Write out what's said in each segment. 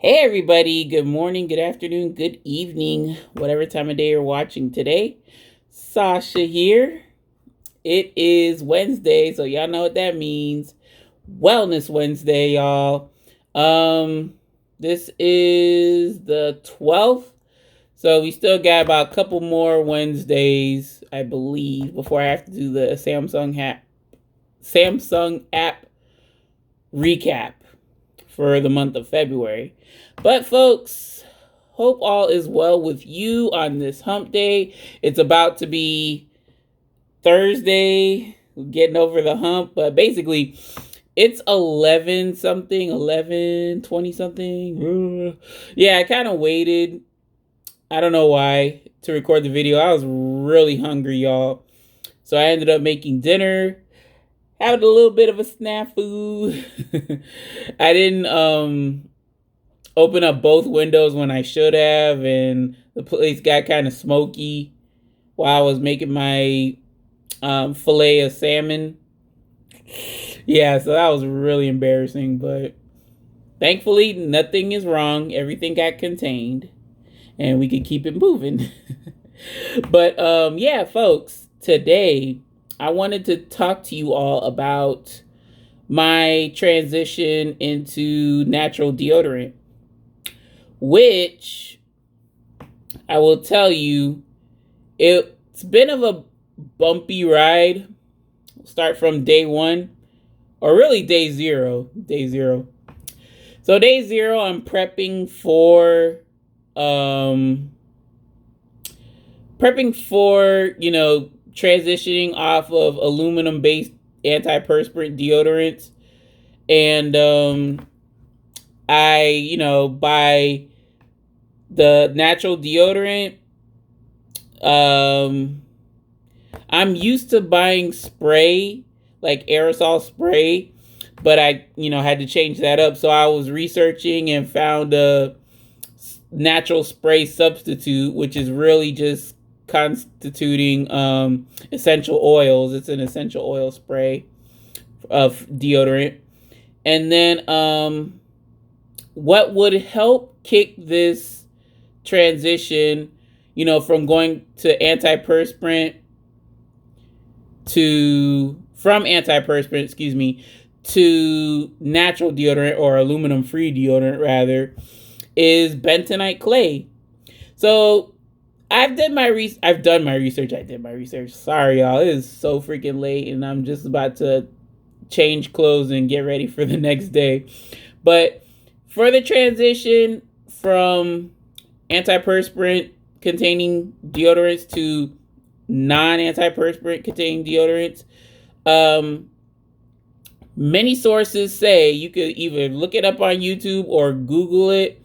Hey everybody, good morning, good afternoon, good evening, whatever time of day you're watching today. Sasha here. It is Wednesday, so y'all know what that means. Wellness Wednesday, y'all. This is the 12th. So we still got about a couple more Wednesdays, I believe, before I have to do the Samsung app recap for the month of February. But folks, hope all is well with you on this hump day. It's about to be Thursday, getting over the hump, but basically it's 11 something, 11:20 something. Yeah, I kind of waited. I don't know why to record the video. I was really hungry, y'all. So I ended up making dinner, having a little bit of a snafu. I didn't open up both windows when I should have, and the place got kind of smoky while I was making my fillet of salmon. Yeah, so that was really embarrassing, but thankfully nothing is wrong. Everything got contained, and we could keep it moving. But yeah, folks, today I wanted to talk to you all about my transition into natural deodorant, which I will tell you, it's been of a bumpy ride. Start from day one, or really day zero. Day zero. So day zero, I'm prepping for transitioning off of aluminum based antiperspirant deodorants. And I buy the natural deodorant. I'm used to buying spray, like aerosol spray, but I had to change that up. So I was researching and found a natural spray substitute, which is really just constituting essential oils. It's an essential oil spray of deodorant. And then what would help kick this transition, from going to antiperspirant to natural deodorant, or aluminum free deodorant rather, is bentonite clay. So I've done my research. Sorry, y'all. It is so freaking late, and I'm just about to change clothes and get ready for the next day. But for the transition from antiperspirant containing deodorants to non-antiperspirant containing deodorants, many sources say, you could either look it up on YouTube or Google it,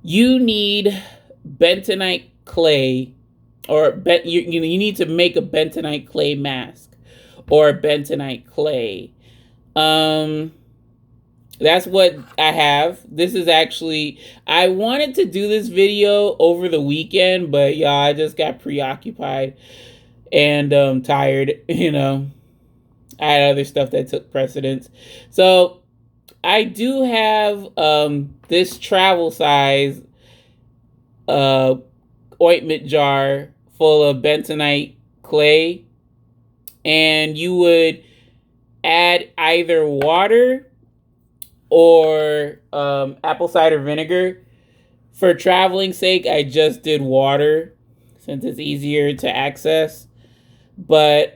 you need bentonite clay, or you need to make a bentonite clay mask or bentonite clay. That's what I have. This is actually, I wanted to do this video over the weekend, but y'all, I just got preoccupied and tired. I had other stuff that took precedence. So I do have this travel size ointment jar full of bentonite clay, and you would add either water or apple cider vinegar. For traveling sake, I just did water since it's easier to access. But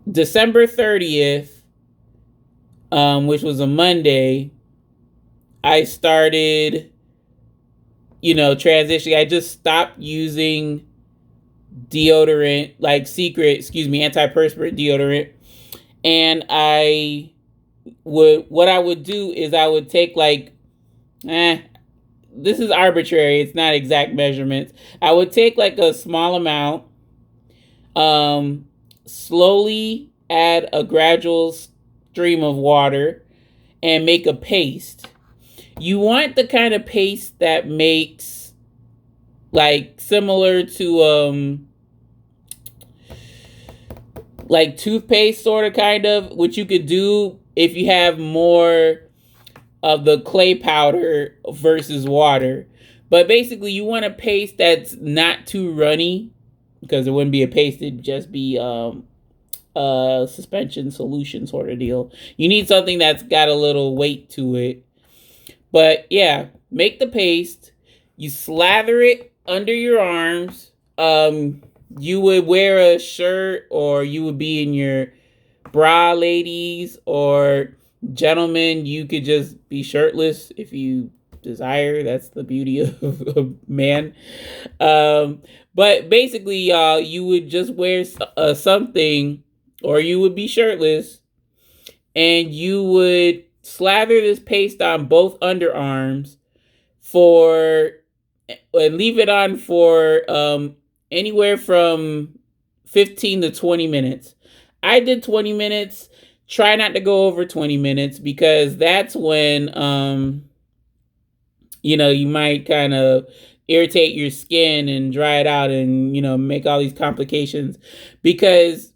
December 30th, which was a Monday, I started transitioning. I just stopped using deodorant, like antiperspirant deodorant. And what I would do is I would take this is arbitrary, it's not exact measurements. I would take like a small amount, slowly add a gradual stream of water, and make a paste. You want the kind of paste that makes similar to like toothpaste, sort of, kind of, which you could do if you have more of the clay powder versus water. But basically, you want a paste that's not too runny, because it wouldn't be a paste; it'd just be a suspension solution sort of deal. You need something that's got a little weight to it. But yeah, make the paste. You slather it under your arms. You would wear a shirt, or you would be in your bra, ladies, or gentlemen. You could just be shirtless if you desire. That's the beauty of man. But basically, you would just wear something, or you would be shirtless, and you would slather this paste on both underarms for and leave it on for anywhere from 15 to 20 minutes. I did 20 minutes. Try not to go over 20 minutes, because that's when you might kind of irritate your skin and dry it out, and make all these complications, because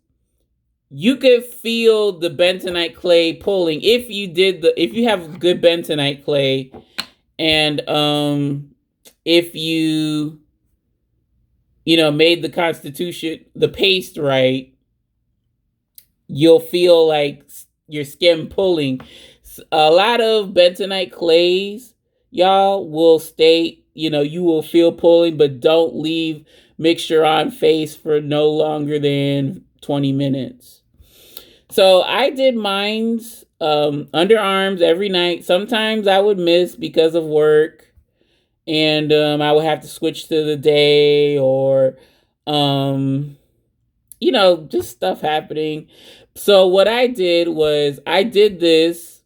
you could feel the bentonite clay pulling if you have good bentonite clay, and if made the paste right, you'll feel like your skin pulling. A lot of bentonite clays, y'all, will stay, you will feel pulling, but don't leave mixture on face for no longer than 20 minutes. So I did mine's underarms every night. Sometimes I would miss because of work, and I would have to switch to the day, or just stuff happening. So what I did was I did this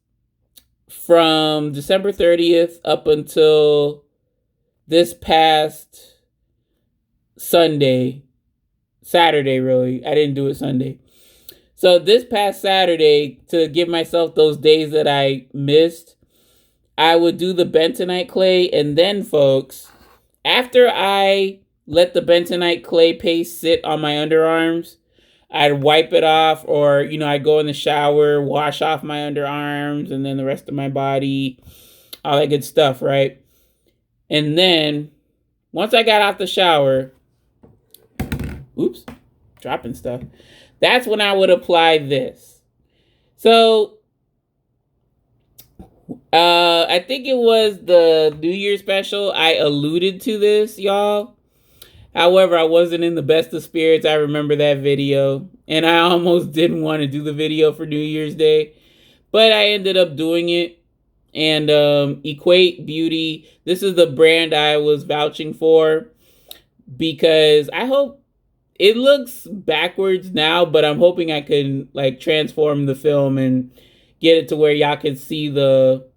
from December 30th up until this past Saturday, really. I didn't do it Sunday. So this past Saturday, to give myself those days that I missed, I would do the bentonite clay. And then, folks, after I let the bentonite clay paste sit on my underarms, I'd wipe it off, or, I'd go in the shower, wash off my underarms, and then the rest of my body, all that good stuff, right? And then, once I got out the shower, oops, dropping stuff. That's when I would apply this. So, I think it was the New Year special. I alluded to this, y'all. However, I wasn't in the best of spirits. I remember that video, and I almost didn't want to do the video for New Year's Day, but I ended up doing it. And Equate Beauty, this is the brand I was vouching for, because I hope it looks backwards now, but I'm hoping I can transform the film and get it to where y'all can see the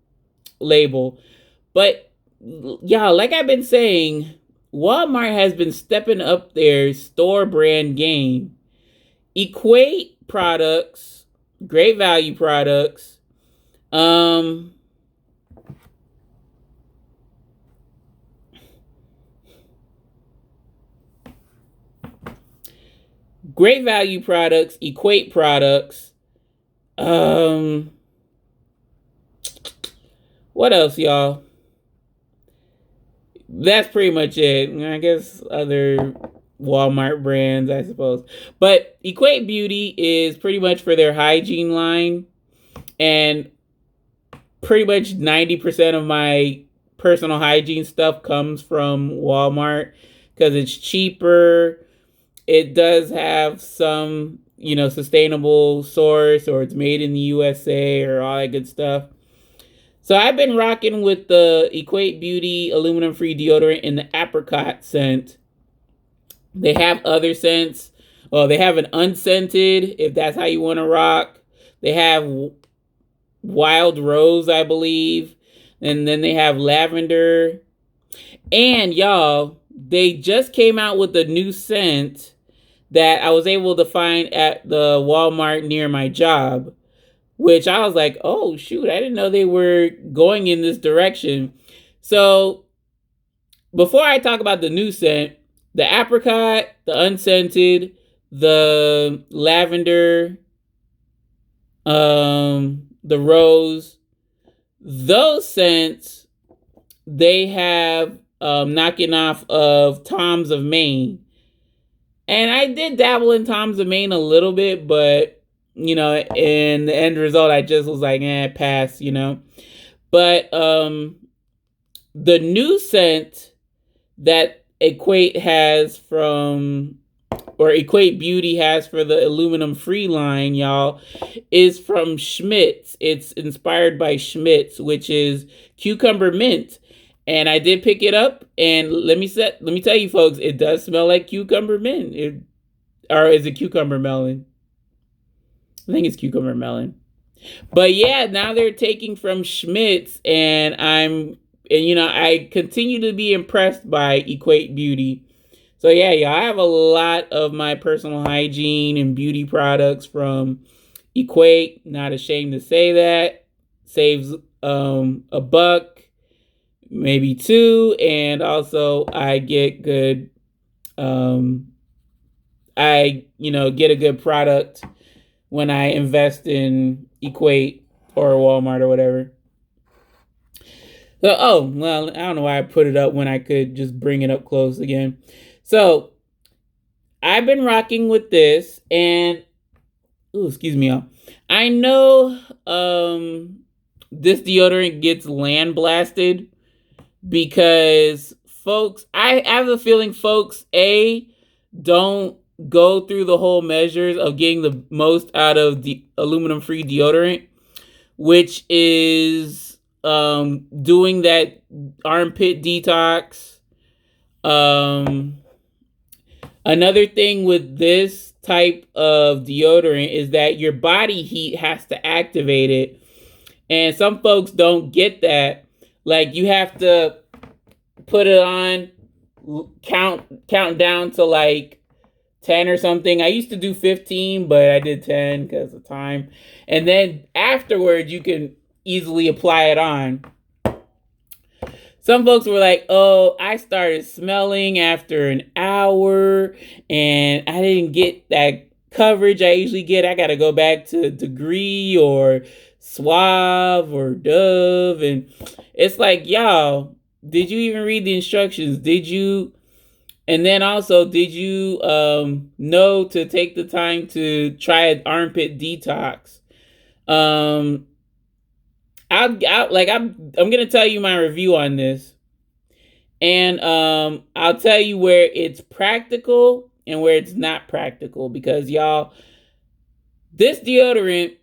label. But y'all, like I've been saying, Walmart has been stepping up their store brand game. Equate products, great value products. Great value products, Equate products. What else, y'all? That's pretty much it. I guess other Walmart brands, I suppose. But Equate Beauty is pretty much for their hygiene line. And pretty much 90% of my personal hygiene stuff comes from Walmart, because it's cheaper. It does have some, sustainable source, or it's made in the USA, or all that good stuff. So I've been rocking with the Equate Beauty aluminum-free deodorant in the apricot scent. They have other scents. Oh, they have an unscented, if that's how you want to rock. They have wild rose, I believe. And then they have lavender. And y'all, they just came out with a new scent that I was able to find at the Walmart near my job, which I was like, oh, shoot, I didn't know they were going in this direction. So before I talk about the new scent, the apricot, the unscented, the lavender, the rose, Those scents, they have knocking off of Tom's of Maine. And I did dabble in Tom's of Maine a little bit, but in the end result, I just was like, pass. But the new scent that Equate Beauty has for the aluminum free line, y'all, is from Schmidt's. It's inspired by Schmidt's, which is cucumber mint. And I did pick it up, and let me tell you folks, it does smell like cucumber mint. Or is it cucumber melon? I think it's cucumber melon. But yeah, now they're taking from Schmidt's, and I continue to be impressed by Equate Beauty. So yeah, I have a lot of my personal hygiene and beauty products from Equate. Not ashamed to say that. Saves a buck, maybe two, and also I get good get a good product when I invest in Equate or Walmart or whatever. So, I don't know why I put it up when I could just bring it up close again. So, I've been rocking with this, and excuse me, y'all. I know this deodorant gets land blasted because folks, I have a feeling folks, don't go through the whole measures of getting the most out of the aluminum free deodorant, which is doing that armpit detox. Another thing with this type of deodorant is that your body heat has to activate it, and some folks don't get that. Like, you have to put it on, count down to like 10 or something. I used to do 15, but I did 10 because of time. And then afterwards, you can easily apply it on. Some folks were like, oh, I started smelling after an hour and I didn't get that coverage I usually get. I got to go back to Degree or Suave or Dove. And it's like, y'all, did you even read the instructions? And then also, did you know to take the time to try an armpit detox? I'm gonna tell you my review on this, and I'll tell you where it's practical and where it's not practical, because y'all, this deodorant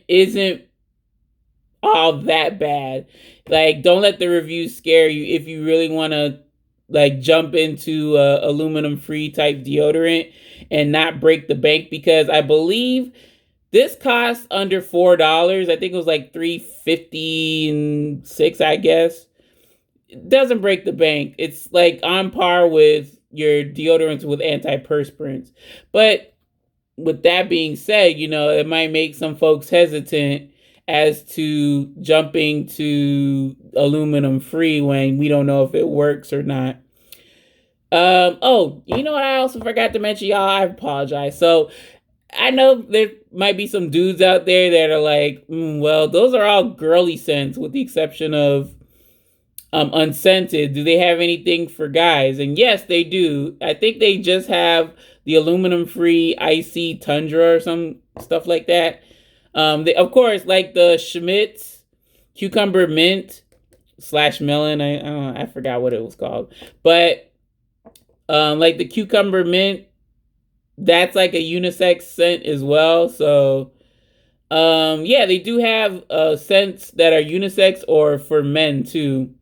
isn't all that bad. Like, don't let the reviews scare you if you really want to like jump into aluminum free type deodorant and not break the bank, because I believe this costs under $4. I think it was like $3.56, I guess. It doesn't break the bank. It's like on par with your deodorants with antiperspirants. But with that being said, it might make some folks hesitant as to jumping to aluminum free when we don't know if it works or not. You know what I also forgot to mention, y'all? I apologize. So I know there might be some dudes out there that are like, well, those are all girly scents with the exception of unscented. Do they have anything for guys? And yes, they do. I think they just have the aluminum free icy tundra or some stuff like that. They, of course, like the Schmidt's cucumber mint / melon. I forgot what it was called, but like the cucumber mint, that's like a unisex scent as well. So yeah, they do have scents that are unisex or for men too.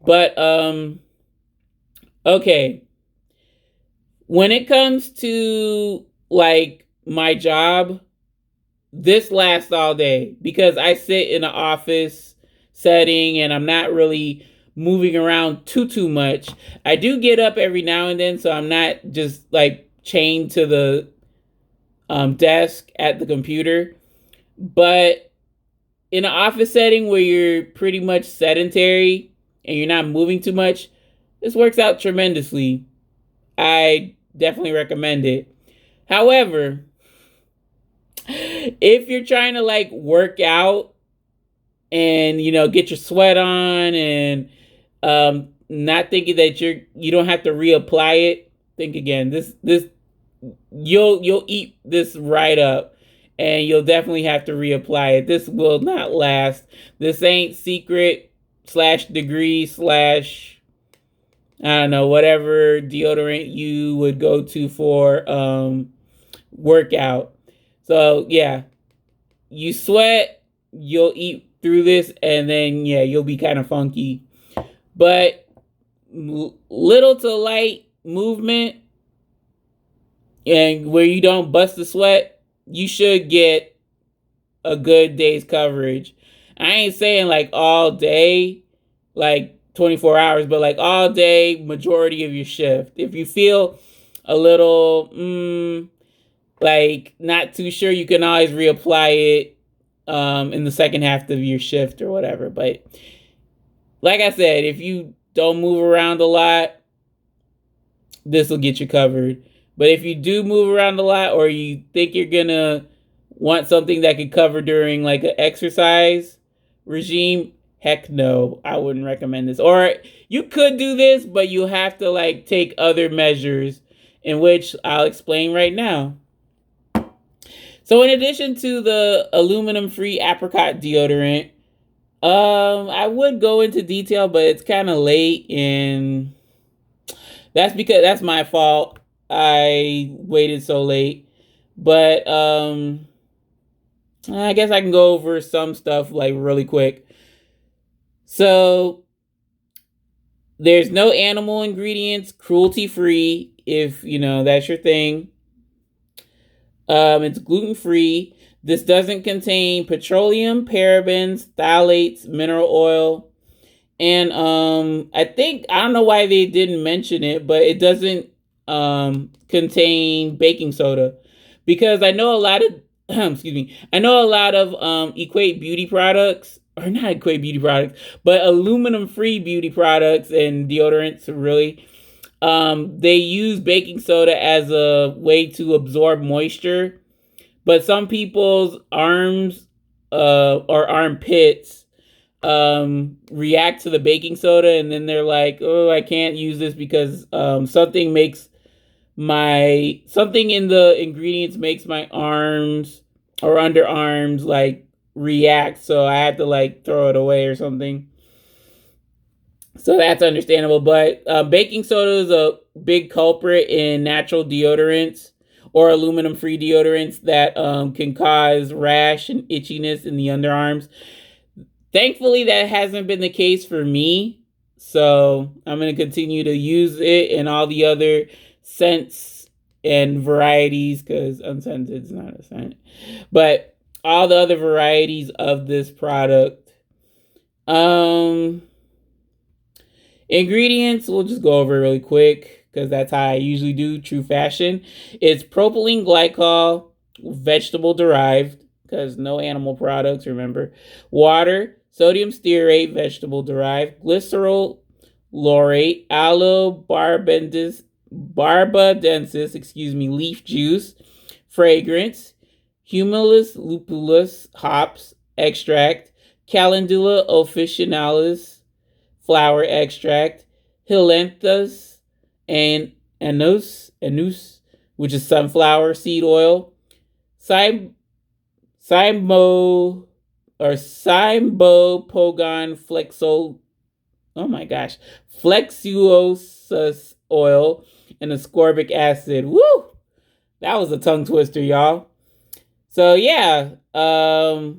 But okay, when it comes to like my job, this lasts all day because I sit in an office setting and I'm not really moving around too much. I do get up every now and then, so I'm not just like chained to the desk at the computer. But in an office setting where you're pretty much sedentary and you're not moving too much, this works out tremendously. I definitely recommend it. However, if you're trying to like work out and get your sweat on and not thinking that you don't have to reapply it, think again. This you'll eat this right up, and you'll definitely have to reapply it. This will not last. This ain't secret slash degree slash, I don't know, whatever deodorant you would go to for workout. So yeah, you sweat, you'll eat through this, and then yeah, you'll be kind of funky. But little to light movement and where you don't bust the sweat, you should get a good day's coverage. I ain't saying like all day, like 24 hours, but like all day, majority of your shift. If you feel a little like not too sure, you can always reapply it in the second half of your shift or whatever. But like I said, if you don't move around a lot, this will get you covered. But if you do move around a lot, or you think you're gonna want something that could cover during like an exercise regime, heck no, I wouldn't recommend this. Or you could do this, but you have to like take other measures, in which I'll explain right now. So in addition to the aluminum-free apricot deodorant, I would go into detail, but it's kind of late, and that's because that's my fault. I waited so late. But I guess I can go over some stuff like really quick. So there's no animal ingredients, cruelty-free, if that's your thing. It's gluten-free. This doesn't contain petroleum, parabens, phthalates, mineral oil, and I don't know why they didn't mention it, but it doesn't contain baking soda, because I know a lot of excuse me, I know a lot of Equate beauty products, or not Equate beauty products, but aluminum-free beauty products and deodorants, really. They use baking soda as a way to absorb moisture, but some people's arms or armpits react to the baking soda, and then they're like, oh, I can't use this because something in the ingredients makes my arms or underarms like react, so I had to like throw it away or something. So that's understandable. But baking soda is a big culprit in natural deodorants or aluminum-free deodorants that can cause rash and itchiness in the underarms. Thankfully, that hasn't been the case for me. So I'm going to continue to use it and all the other scents and varieties, because unscented is not a scent. But all the other varieties of this product. Ingredients, we'll just go over really quick, because that's how I usually do, true fashion. It's propylene glycol, vegetable derived, because no animal products, remember. Water, sodium stearate, vegetable derived. Glycerol laurate, aloe barbadensis, leaf juice. Fragrance, humulus lupulus, hops, extract. Calendula officinalis, flower extract. Helanthus and anus, which is sunflower seed oil. Cymopogon flexo, oh my gosh, flexuosus oil, and ascorbic acid. Woo! That was a tongue twister, y'all. So yeah, oh,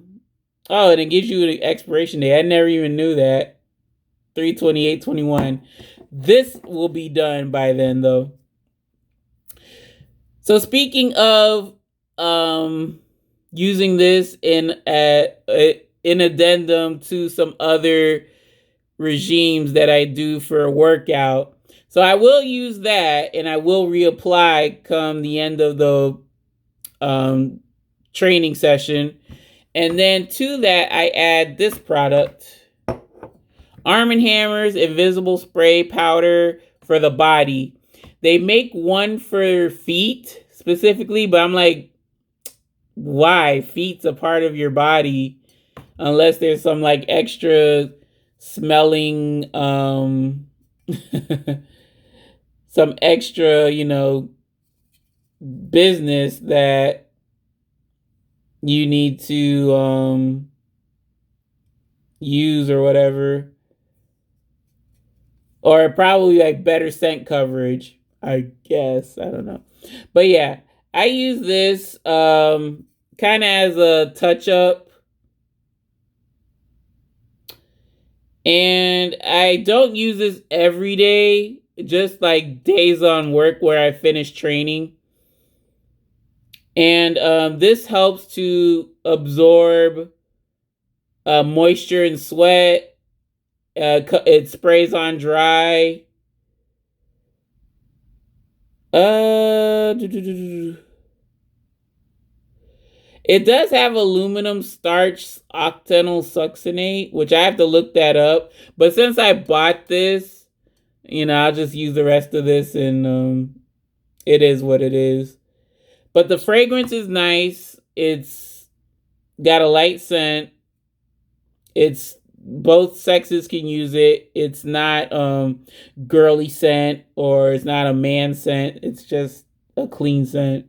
and it gives you an expiration date. I never even knew that. 3/28/21. This will be done by then, though. So speaking of using this in addendum to some other regimes that I do for a workout. So I will use that, and I will reapply come the end of the training session. And then to that, I add this product. Arm & Hammer's Invisible Spray Powder for the body. They make one for feet specifically, but I'm like, why? Feet's a part of your body unless there's some like extra smelling some extra, business that you need to use or whatever. Or probably like better scent coverage, I guess. I don't know. But yeah, I use this kind of as a touch up. And I don't use this every day, just like days on work where I finish training. And this helps to absorb moisture and sweat. It sprays on dry. It does have aluminum starch octenyl succinate, which I have to look that up. But since I bought this, I'll just use the rest of this, and it is what it is. But the fragrance is nice. It's got a light scent. It's both sexes can use it. It's not girly scent or it's not a man scent. It's just a clean scent.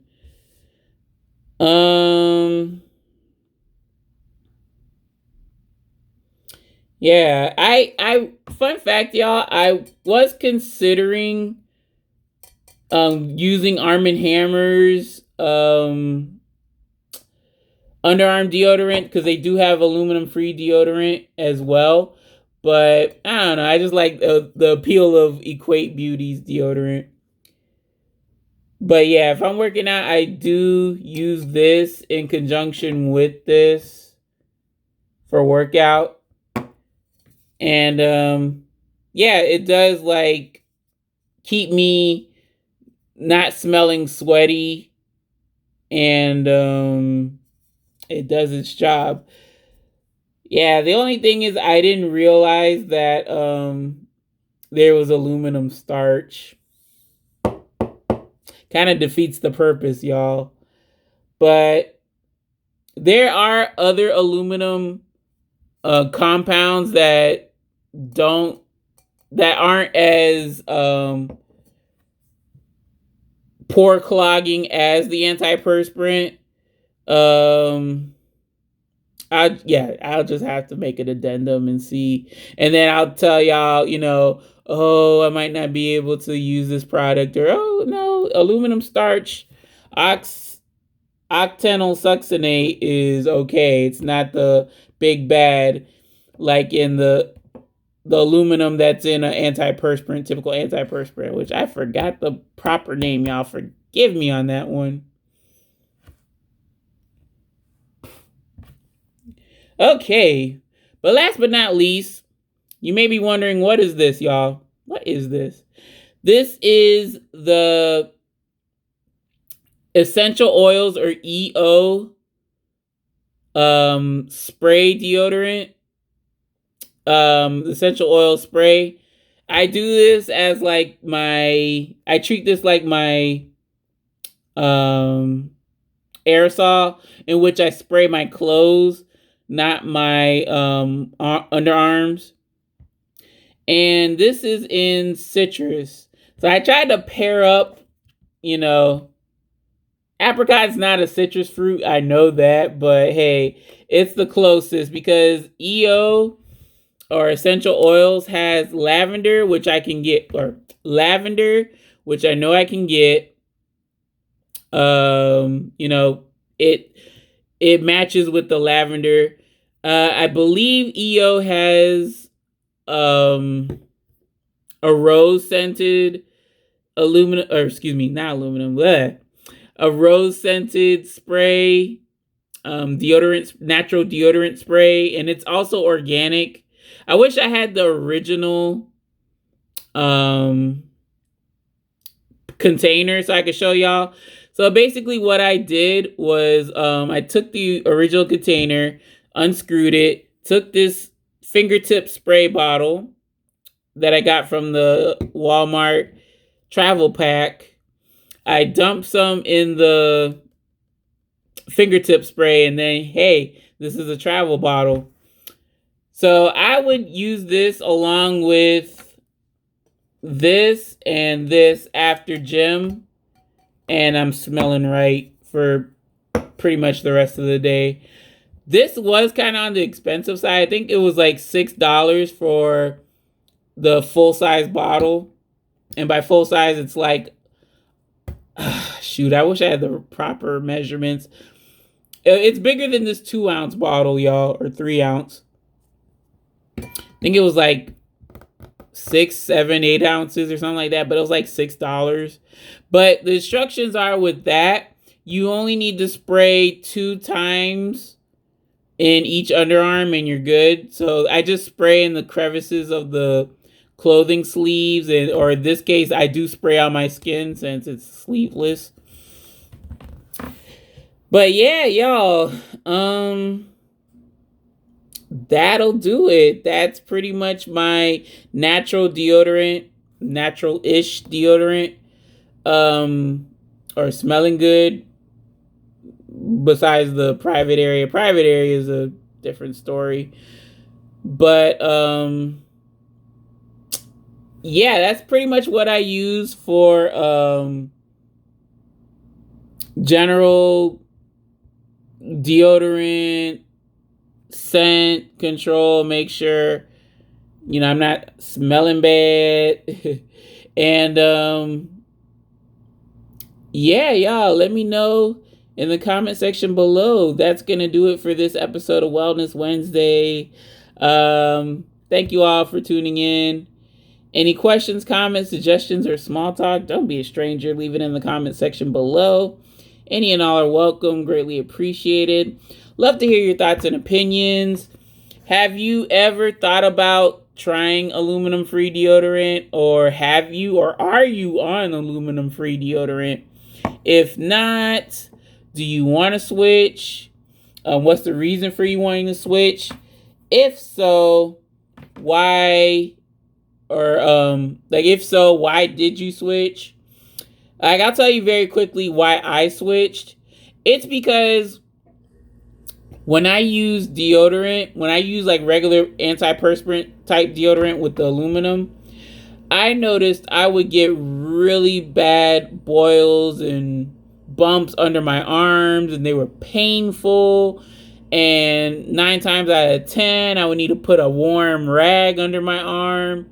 Yeah, I fun fact, y'all, I was considering using Arm& Hammer's underarm deodorant because they do have aluminum free deodorant as well. But I don't know, I just like the appeal of Equate Beauty's deodorant. But yeah, if I'm working out, I do use this in conjunction with this for workout. And yeah, it does like keep me not smelling sweaty, and it does its job. Yeah, the only thing is I didn't realize that there was aluminum starch. Kind of defeats the purpose, y'all. But there are other aluminum compounds that aren't as pore clogging as the antiperspirant. I'll just have to make an addendum and see, and then I'll tell y'all, oh, I might not be able to use this product, or oh no, aluminum starch, octenyl succinate is okay. It's not the big bad like in the aluminum that's in an antiperspirant, typical antiperspirant, which I forgot the proper name. Y'all forgive me on that one. Okay, but last but not least, you may be wondering, what is this, y'all? What is this? This is the essential oils, or EO, spray deodorant. Essential oil spray. I do this as like I treat this like my aerosol, in which I spray my clothes, not my underarms. And this is in citrus. So I tried to pair up, apricot's not a citrus fruit, I know that, but hey, it's the closest, because EO, or essential oils, has lavender, which I can get, or lavender, which I know I can get. It matches with the lavender. I believe EO has a rose scented aluminum, or excuse me, not aluminum, a rose scented spray, deodorant, natural deodorant spray, and it's also organic. I wish I had the original container so I could show y'all. So basically what I did was I took the original container, unscrewed it, took this fingertip spray bottle that I got from the Walmart travel pack. I dumped some in the fingertip spray, and then, hey, this is a travel bottle. So I would use this along with this and this after gym, and I'm smelling right for pretty much the rest of the day. This was kind of on the expensive side. I think it was like $6 for the full size bottle. And by full size, it's like, shoot, I wish I had the proper measurements. It's bigger than this 2-ounce bottle, y'all, or 3-ounce. I think it was like 6, 7, 8 ounces or something like that, but it was like $6. But the instructions are with that, you only need to spray 2 times in each underarm and you're good. So I just spray in the crevices of the clothing sleeves, and or in this case, I do spray on my skin since it's sleeveless. But yeah, y'all, that'll do it. That's pretty much my natural deodorant, natural-ish deodorant, or smelling good. Besides the private area is a different story. But yeah, that's pretty much what I use for general deodorant, scent control, make sure, I'm not smelling bad. And yeah, y'all, let me know in the comment section below. That's gonna do it for this episode of Wellness Wednesday. Thank you all for tuning in. Any questions, comments, suggestions, or small talk, don't be a stranger. Leave it in the comment section below. Any and all are welcome. Greatly appreciated. Love to hear your thoughts and opinions. Have you ever thought about trying aluminum-free deodorant? Or are you on aluminum-free deodorant? If not, do you want to switch? What's the reason for you wanting to switch? If so, why? Or if so, why did you switch? I'll tell you very quickly why I switched. It's because when I use deodorant, when I use like regular antiperspirant type deodorant with the aluminum, I noticed I would get really bad boils and bumps under my arms, and they were painful. And 9 times out of 10, I would need to put a warm rag under my arm.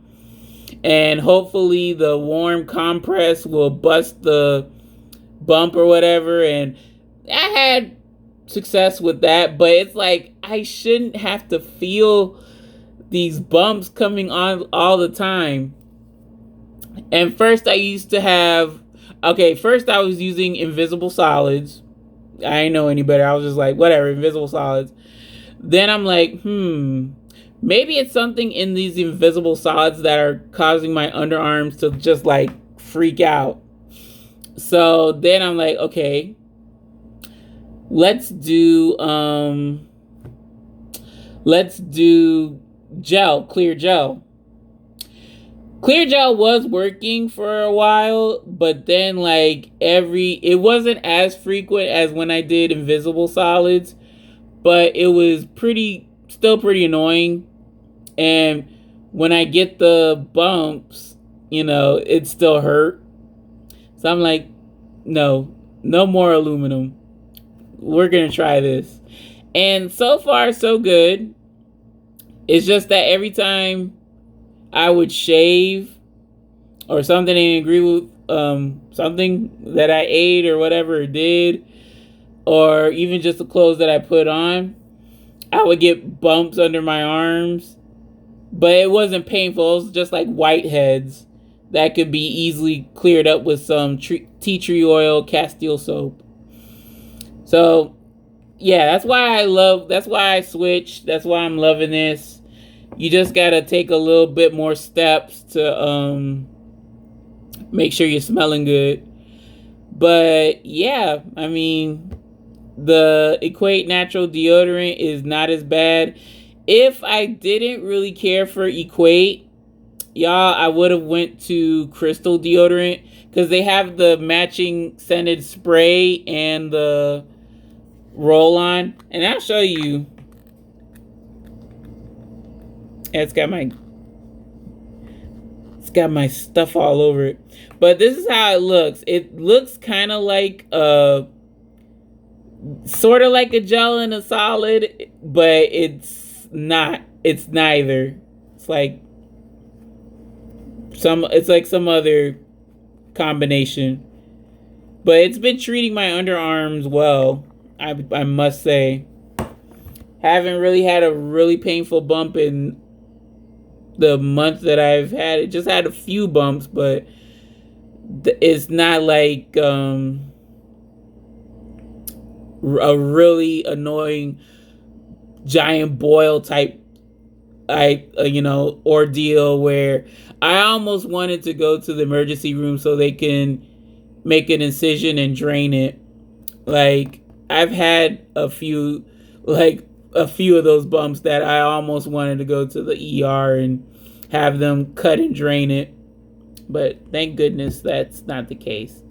And hopefully the warm compress will bust the bump or whatever. And I had success with that, but it's like I shouldn't have to feel these bumps coming on all the time. And first I was using invisible solids. I didn't know any better. I was just like, whatever, invisible solids. Then I'm like, maybe it's something in these invisible solids that are causing my underarms to just like freak out. So then I'm like, okay, let's do gel, clear gel. Clear gel was working for a while, but then it wasn't as frequent as when I did invisible solids, but it was still pretty annoying. And when I get the bumps, it still hurt. So I'm like, no more aluminum. We're going to try this. And so far, so good. It's just that every time I would shave or something didn't agree with something that I ate or whatever it did, or even just the clothes that I put on, I would get bumps under my arms. But it wasn't painful. It was just like whiteheads that could be easily cleared up with some tea tree oil, Castile soap. So, yeah, that's why I switched. That's why I'm loving this. You just got to take a little bit more steps to make sure you're smelling good. But, yeah, I mean, the Equate Natural Deodorant is not as bad. If I didn't really care for Equate, y'all, I would have went to Crystal Deodorant because they have the matching scented spray and the roll on, and I'll show you. It's got my stuff all over it. But this is how it looks. It looks kind of like sort of like a gel and a solid, but it's not. It's neither. It's like some other combination. But it's been treating my underarms well, I must say. Haven't really had a really painful bump in the month that I've had it. Just had a few bumps, but it's not like a really annoying giant boil type ordeal where I almost wanted to go to the emergency room so they can make an incision and drain it. Like, I've had a few of those bumps that I almost wanted to go to the ER and have them cut and drain it. But thank goodness that's not the case.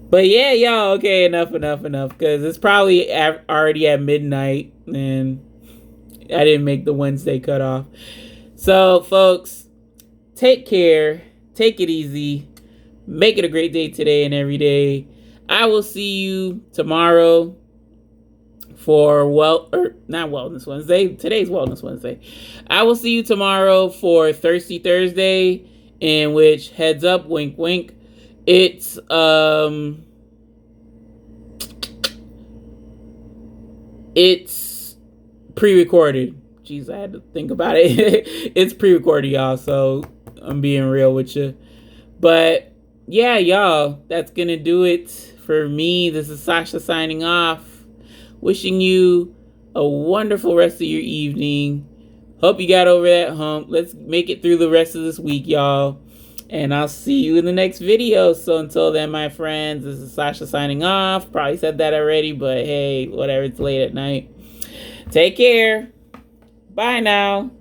But yeah, y'all, okay, enough, because it's probably already at midnight, and I didn't make the Wednesday cutoff. So, folks, take care, take it easy, make it a great day today and every day. I will see you tomorrow for not Wellness Wednesday. Today's Wellness Wednesday. I will see you tomorrow for Thirsty Thursday, in which, heads up, wink, wink, it's pre-recorded. Jeez, I had to think about it. It's pre-recorded, y'all, so I'm being real with you. But yeah, y'all, that's gonna do it for me. This is Sasha signing off. Wishing you a wonderful rest of your evening. Hope you got over that hump. Let's make it through the rest of this week, y'all. And I'll see you in the next video. So until then, my friends, this is Sasha signing off. Probably said that already, but hey, whatever. It's late at night. Take care. Bye now.